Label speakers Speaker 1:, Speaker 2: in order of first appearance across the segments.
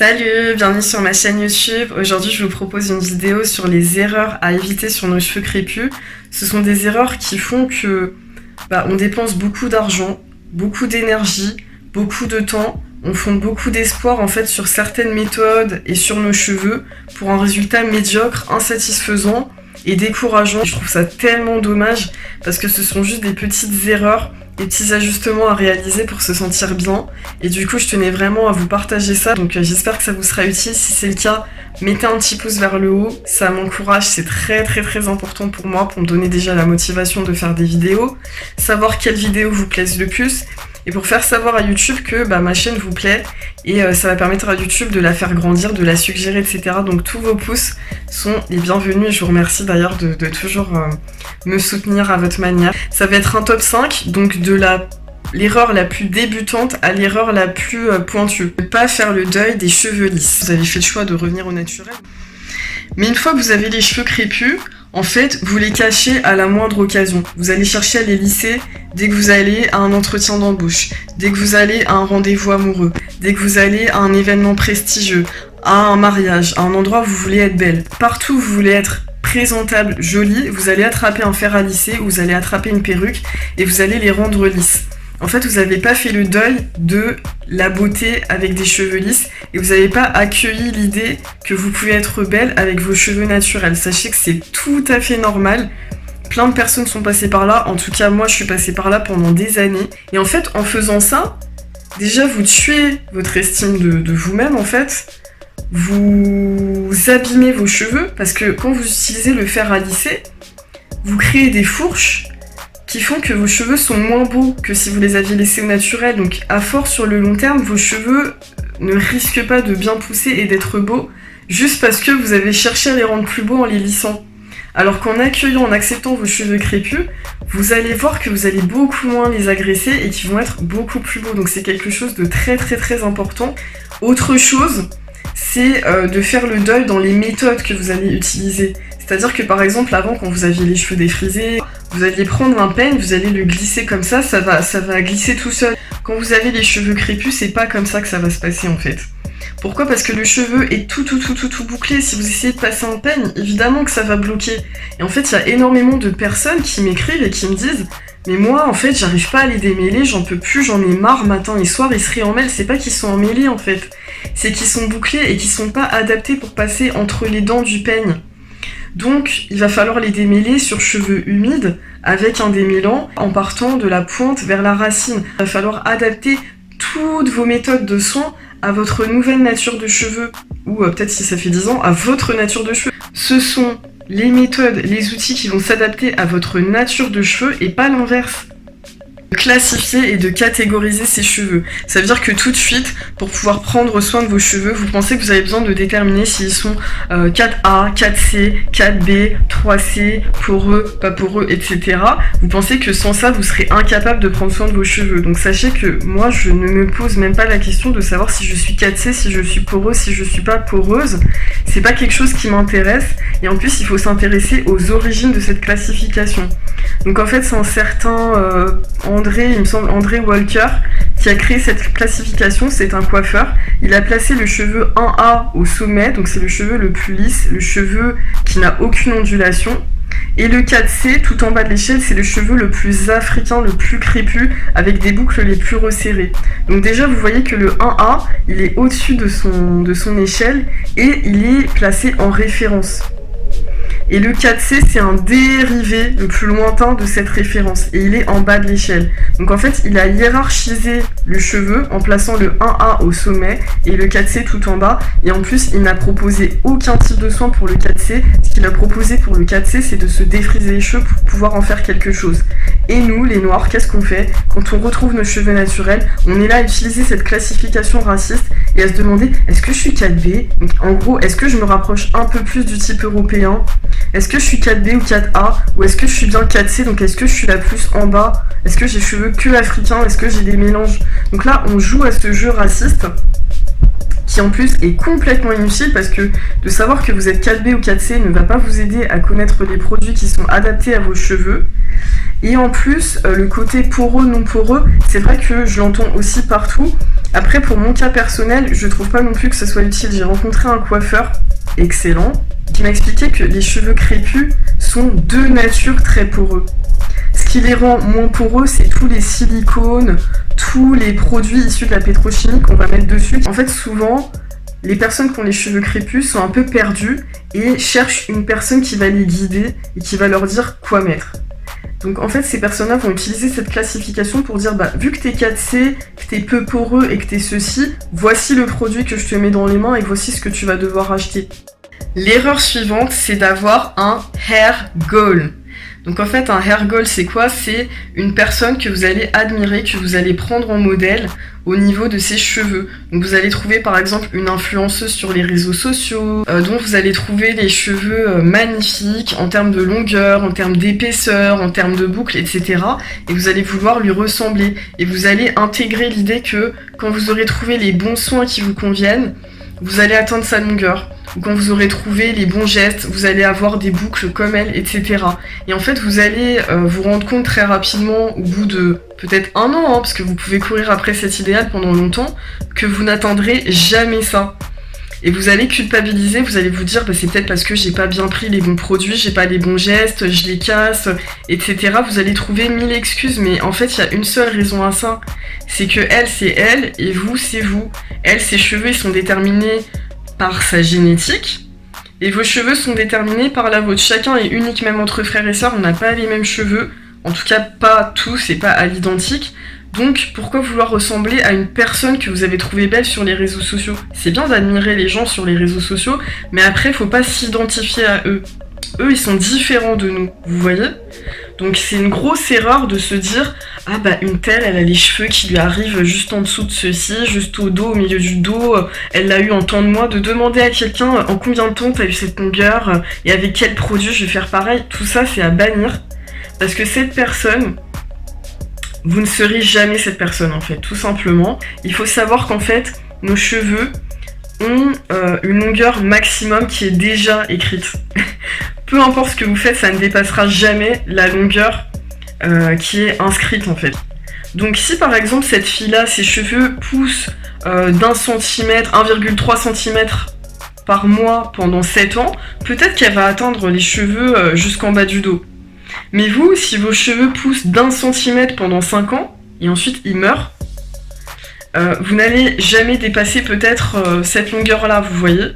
Speaker 1: Salut, bienvenue sur ma chaîne YouTube. Aujourd'hui, je vous propose une vidéo sur les erreurs à éviter sur nos cheveux crépus. Ce sont des erreurs qui font que on dépense beaucoup d'argent, beaucoup d'énergie, beaucoup de temps. On fonde beaucoup d'espoir en fait sur certaines méthodes et sur nos cheveux pour un résultat médiocre, insatisfaisant et décourageant. Je trouve ça tellement dommage parce que ce sont juste des petites erreurs, des petits ajustements à réaliser pour se sentir bien. Et du coup, je tenais vraiment à vous partager ça. Donc j'espère que ça vous sera utile. Si c'est le cas, mettez un petit pouce vers le haut. Ça m'encourage, c'est très important pour moi, pour me donner déjà la motivation de faire des vidéos. Savoir quelles vidéos vous plaisent le plus. Et pour faire savoir à YouTube que ma chaîne vous plaît. Et ça va permettre à YouTube de la faire grandir, de la suggérer, etc. Donc tous vos pouces sont les bienvenus. Je vous remercie d'ailleurs de toujours me soutenir à votre manière. Ça va être un top 5, donc de l'erreur la plus débutante à l'erreur la plus pointue. Ne pas faire le deuil des cheveux lisses. Vous avez fait le choix de revenir au naturel. Mais une fois que vous avez les cheveux crépus, en fait, vous les cachez à la moindre occasion. Vous allez chercher à les lisser dès que vous allez à un entretien d'embauche, dès que vous allez à un rendez-vous amoureux, dès que vous allez à un événement prestigieux, à un mariage, à un endroit où vous voulez être belle. Partout où vous voulez être présentable, jolie, vous allez attraper un fer à lisser, vous allez attraper une perruque et vous allez les rendre lisses. En fait, vous n'avez pas fait le deuil de la beauté avec des cheveux lisses et vous n'avez pas accueilli l'idée que vous pouvez être belle avec vos cheveux naturels. Sachez que c'est tout à fait normal. Plein de personnes sont passées par là. En tout cas, moi, je suis passée par là pendant des années. Et en fait, en faisant ça, déjà, vous tuez votre estime de vous-même, en fait. Vous abîmez vos cheveux parce que quand vous utilisez le fer à lisser, vous créez des fourches qui font que vos cheveux sont moins beaux que si vous les aviez laissés au naturel. Donc à force, sur le long terme, vos cheveux ne risquent pas de bien pousser et d'être beaux juste parce que vous avez cherché à les rendre plus beaux en les lissant. Alors qu'en accueillant, en acceptant vos cheveux crépus, vous allez voir que vous allez beaucoup moins les agresser et qu'ils vont être beaucoup plus beaux. Donc c'est quelque chose de très important. Autre chose, c'est de faire le deuil dans les méthodes que vous allez utiliser. C'est-à-dire que par exemple, avant, quand vous aviez les cheveux défrisés, vous alliez prendre un peigne, vous allez le glisser comme ça va glisser tout seul. Quand vous avez les cheveux crépus, c'est pas comme ça que ça va se passer en fait. Pourquoi ? Parce que le cheveu est tout bouclé. Si vous essayez de passer un peigne, évidemment que ça va bloquer. Et en fait, il y a énormément de personnes qui m'écrivent et qui me disent « Mais moi, en fait, j'arrive pas à les démêler, j'en peux plus, j'en ai marre, matin et soir, ils se réemmêlent. » C'est pas qu'ils sont emmêlés en fait, c'est qu'ils sont bouclés et qu'ils sont pas adaptés pour passer entre les dents du peigne. Donc, il va falloir les démêler sur cheveux humides avec un démêlant en partant de la pointe vers la racine. Il va falloir adapter toutes vos méthodes de soins à votre nouvelle nature de cheveux, ou peut-être si ça fait 10 ans, à votre nature de cheveux. Ce sont les méthodes, les outils qui vont s'adapter à votre nature de cheveux et pas l'inverse. Classifier et de catégoriser ses cheveux. Ça veut dire que tout de suite, pour pouvoir prendre soin de vos cheveux, vous pensez que vous avez besoin de déterminer s'ils sont 4A, 4C, 4B, 3C, poreux, pas poreux, etc. Vous pensez que sans ça, vous serez incapable de prendre soin de vos cheveux. Donc sachez que moi, je ne me pose même pas la question de savoir si je suis 4C, si je suis poreuse, si je suis pas poreuse. C'est pas quelque chose qui m'intéresse. Et en plus, il faut s'intéresser aux origines de cette classification. Donc en fait, c'est un certain André Walker, qui a créé cette classification. C'est un coiffeur. Il a placé le cheveu 1A au sommet, donc c'est le cheveu le plus lisse, le cheveu qui n'a aucune ondulation. Et le 4C, tout en bas de l'échelle, c'est le cheveu le plus africain, le plus crépus, avec des boucles les plus resserrées. Donc déjà, vous voyez que le 1A, il est au-dessus de son échelle et il est placé en référence. Et le 4C, c'est un dérivé le plus lointain de cette référence. Et il est en bas de l'échelle. Donc en fait, il a hiérarchisé le cheveu en plaçant le 1A au sommet et le 4C tout en bas. Et en plus, il n'a proposé aucun type de soin pour le 4C. Ce qu'il a proposé pour le 4C, c'est de se défriser les cheveux pour pouvoir en faire quelque chose. Et nous, les Noirs, qu'est-ce qu'on fait ? Quand on retrouve nos cheveux naturels, on est là à utiliser cette classification raciste et à se demander, est-ce que je suis 4B ? Donc, en gros, est-ce que je me rapproche un peu plus du type européen ? Est-ce que je suis 4B ou 4A ? Ou est-ce que je suis bien 4C ? Donc est-ce que je suis la plus en bas ? Est-ce que j'ai les cheveux que africains ? Est-ce que j'ai des mélanges ? Donc là, on joue à ce jeu raciste qui en plus est complètement inutile parce que de savoir que vous êtes 4B ou 4C ne va pas vous aider à connaître les produits qui sont adaptés à vos cheveux. Et en plus, le côté poreux, non poreux, c'est vrai que je l'entends aussi partout. Après, pour mon cas personnel, je trouve pas non plus que ce soit utile. J'ai rencontré un coiffeur excellent qui m'a expliqué que les cheveux crépus sont de nature très poreux. Ce qui les rend moins poreux, c'est tous les silicones, tous les produits issus de la pétrochimie qu'on va mettre dessus. En fait, souvent, les personnes qui ont les cheveux crépus sont un peu perdues et cherchent une personne qui va les guider et qui va leur dire quoi mettre. Donc en fait, ces personnes-là vont utiliser cette classification pour dire vu que t'es 4C, que t'es peu poreux et que t'es ceci, voici le produit que je te mets dans les mains et voici ce que tu vas devoir acheter. L'erreur suivante, c'est d'avoir un hair goal. Donc en fait, un hair goal, c'est quoi? C'est une personne que vous allez admirer, que vous allez prendre en modèle au niveau de ses cheveux. Donc vous allez trouver par exemple une influenceuse sur les réseaux sociaux, dont vous allez trouver les cheveux magnifiques en termes de longueur, en termes d'épaisseur, en termes de boucles, etc. Et vous allez vouloir lui ressembler. Et vous allez intégrer l'idée que quand vous aurez trouvé les bons soins qui vous conviennent, vous allez atteindre sa longueur. Ou quand vous aurez trouvé les bons gestes, vous allez avoir des boucles comme elle, etc. Et en fait, vous allez vous rendre compte très rapidement, au bout de peut-être 1 an, parce que vous pouvez courir après cet idéal pendant longtemps, que vous n'atteindrez jamais ça. Et vous allez culpabiliser, vous allez vous dire, c'est peut-être parce que j'ai pas bien pris les bons produits, j'ai pas les bons gestes, je les casse, etc. Vous allez trouver 1000 excuses, mais en fait, il y a une seule raison à ça. C'est que elle, c'est elle, et vous, c'est vous. Elle, ses cheveux, ils sont déterminés par sa génétique, et vos cheveux sont déterminés par la vôtre. Chacun est unique, même entre frères et sœurs, on n'a pas les mêmes cheveux, en tout cas pas tous et pas à l'identique. Donc pourquoi vouloir ressembler à une personne que vous avez trouvée belle sur les réseaux sociaux? C'est bien d'admirer les gens sur les réseaux sociaux, mais après faut pas s'identifier à eux. Eux, ils sont différents de nous, vous voyez? Donc c'est une grosse erreur de se dire une telle, elle a les cheveux qui lui arrivent juste en dessous de ceci, juste au dos, au milieu du dos, elle l'a eu en tant de mois, de demander à quelqu'un en combien de temps t'as eu cette longueur et avec quel produit je vais faire pareil. Tout ça, c'est à bannir, parce que cette personne, vous ne serez jamais cette personne en fait, tout simplement. Il faut savoir qu'en fait, nos cheveux ont une longueur maximum qui est déjà écrite. Peu importe ce que vous faites, ça ne dépassera jamais la longueur qui est inscrite en fait. Donc si par exemple cette fille-là, ses cheveux poussent d'1 centimètre, 1,3 cm par mois pendant 7 ans, peut-être qu'elle va atteindre les cheveux jusqu'en bas du dos. Mais vous, si vos cheveux poussent d'1 centimètre pendant 5 ans, et ensuite ils meurent, vous n'allez jamais dépasser peut-être cette longueur-là, vous voyez.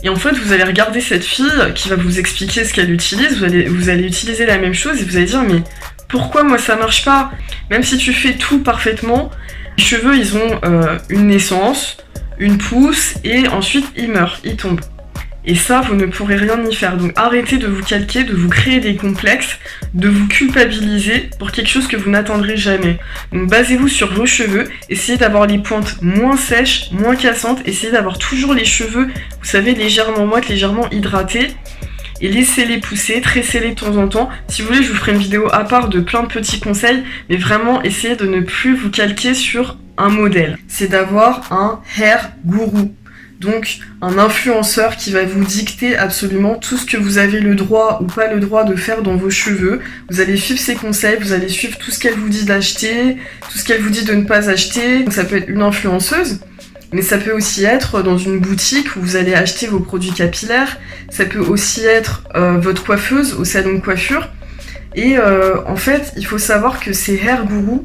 Speaker 1: Et en fait, vous allez regarder cette fille qui va vous expliquer ce qu'elle utilise, vous allez utiliser la même chose et vous allez dire mais pourquoi moi ça marche pas? Même si tu fais tout parfaitement, les cheveux ils ont une naissance, une pousse et ensuite ils meurent, ils tombent. Et ça, vous ne pourrez rien y faire. Donc arrêtez de vous calquer, de vous créer des complexes, de vous culpabiliser pour quelque chose que vous n'atteindrez jamais. Donc basez-vous sur vos cheveux, essayez d'avoir les pointes moins sèches, moins cassantes, essayez d'avoir toujours les cheveux, vous savez, légèrement moites, légèrement hydratés. Et laissez-les pousser, tressez-les de temps en temps. Si vous voulez, je vous ferai une vidéo à part de plein de petits conseils, mais vraiment essayez de ne plus vous calquer sur un modèle. C'est d'avoir un hair guru. Donc un influenceur qui va vous dicter absolument tout ce que vous avez le droit ou pas le droit de faire dans vos cheveux. Vous allez suivre ses conseils, vous allez suivre tout ce qu'elle vous dit d'acheter, tout ce qu'elle vous dit de ne pas acheter. Donc ça peut être une influenceuse, mais ça peut aussi être dans une boutique où vous allez acheter vos produits capillaires. Ça peut aussi être votre coiffeuse au salon de coiffure. Et en fait, il faut savoir que ces hair gurus,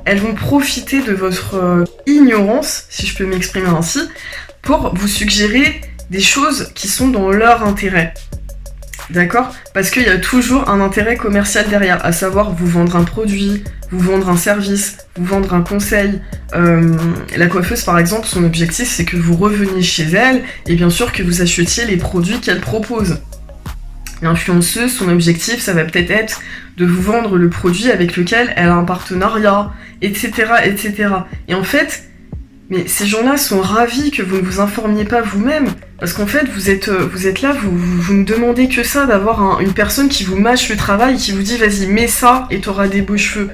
Speaker 1: elles vont profiter de votre ignorance, si je peux m'exprimer ainsi, pour vous suggérer des choses qui sont dans leur intérêt. D'accord? Parce qu'il y a toujours un intérêt commercial derrière, à savoir vous vendre un produit, vous vendre un service, vous vendre un conseil. La coiffeuse par exemple, son objectif c'est que vous reveniez chez elle et bien sûr que vous achetiez les produits qu'elle propose. L'influenceuse, son objectif ça va peut-être être de vous vendre le produit avec lequel elle a un partenariat, etc. etc. Et en fait, mais ces gens-là sont ravis que vous ne vous informiez pas vous-même, parce qu'en fait, vous êtes là, vous ne demandez que ça, d'avoir une personne qui vous mâche le travail, qui vous dit « vas-y, mets ça et t'auras des beaux cheveux ».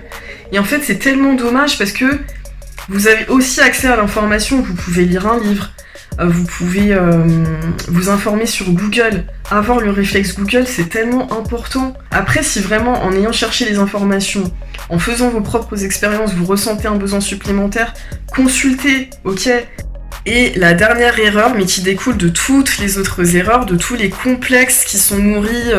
Speaker 1: Et en fait, c'est tellement dommage parce que vous avez aussi accès à l'information, vous pouvez lire un livre, Vous pouvez vous informer sur Google. Avoir le réflexe Google, c'est tellement important. Après, si vraiment, en ayant cherché les informations, en faisant vos propres expériences, vous ressentez un besoin supplémentaire, consultez, ok? Et la dernière erreur, mais qui découle de toutes les autres erreurs, de tous les complexes qui sont nourris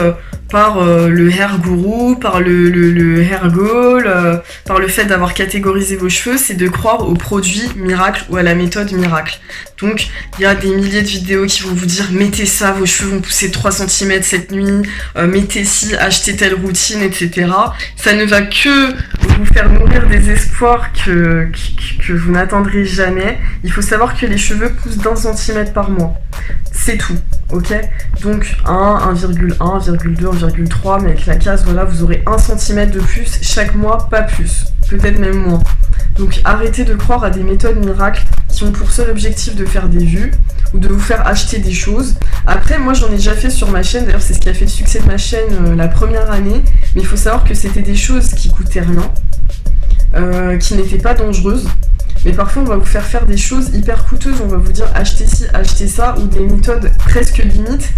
Speaker 1: par le hair guru, par le hair goal, par le fait d'avoir catégorisé vos cheveux, c'est de croire aux produits miracles ou à la méthode miracle. Donc, il y a des milliers de vidéos qui vont vous dire « Mettez ça, vos cheveux vont pousser de 3 cm cette nuit, mettez ci, achetez telle routine, etc. » Ça ne va que vous faire nourrir des espoirs que vous n'atteindrez jamais. Il faut savoir que les cheveux poussent d'1 centimètre par mois. C'est tout, ok? Donc 1, 1,1, 1,2, 1,3, mais avec la case, voilà, vous aurez 1 cm de plus chaque mois, pas plus, peut-être même moins. Donc arrêtez de croire à des méthodes miracles qui ont pour seul objectif de faire des vues ou de vous faire acheter des choses. Après, moi j'en ai déjà fait sur ma chaîne, d'ailleurs c'est ce qui a fait le succès de ma chaîne la première année, mais il faut savoir que c'était des choses qui coûtaient rien, qui n'étaient pas dangereuses. Mais parfois on va vous faire faire des choses hyper coûteuses, on va vous dire achetez ci, achetez ça, ou des méthodes presque limites.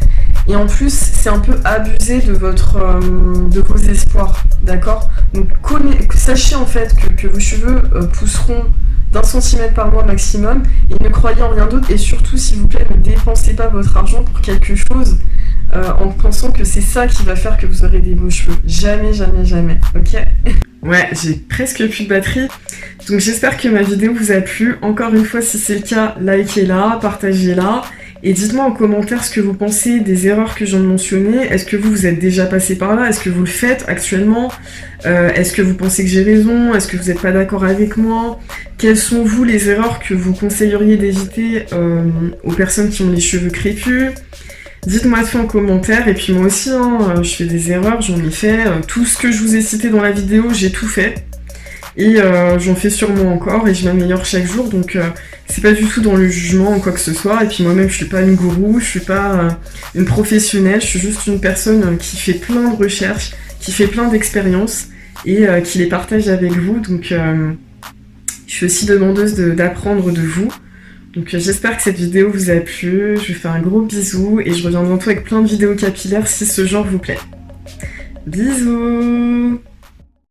Speaker 1: Et en plus, c'est un peu abusé de vos espoirs, d'accord? Donc sachez en fait que vos cheveux pousseront d'1 centimètre par mois maximum, et ne croyez en rien d'autre, et surtout s'il vous plaît, ne dépensez pas votre argent pour quelque chose en pensant que c'est ça qui va faire que vous aurez des beaux cheveux. Jamais, jamais, jamais, ok? Ouais, j'ai presque plus de batterie. Donc j'espère que ma vidéo vous a plu. Encore une fois, si c'est le cas, likez-la, partagez-la. Et dites-moi en commentaire ce que vous pensez des erreurs que je viens de mentionner. Est-ce que vous êtes déjà passé par là? Est-ce que vous le faites actuellement? Est-ce que vous pensez que j'ai raison? Est-ce que vous n'êtes pas d'accord avec moi? Quelles sont, vous, les erreurs que vous conseilleriez d'éviter aux personnes qui ont les cheveux crépus? Dites-moi ça en commentaire, et puis moi aussi, hein, je fais des erreurs, j'en ai fait. Tout ce que je vous ai cité dans la vidéo, j'ai tout fait. Et j'en fais sûrement encore, et je m'améliore chaque jour, donc c'est pas du tout dans le jugement ou quoi que ce soit. Et puis moi-même, je suis pas une gourou, je suis pas une professionnelle, je suis juste une personne qui fait plein de recherches, qui fait plein d'expériences, et qui les partage avec vous. Donc je suis aussi demandeuse d'apprendre de vous. Donc j'espère que cette vidéo vous a plu, je vous fais un gros bisou et je reviens bientôt avec plein de vidéos capillaires si ce genre vous plaît. Bisous!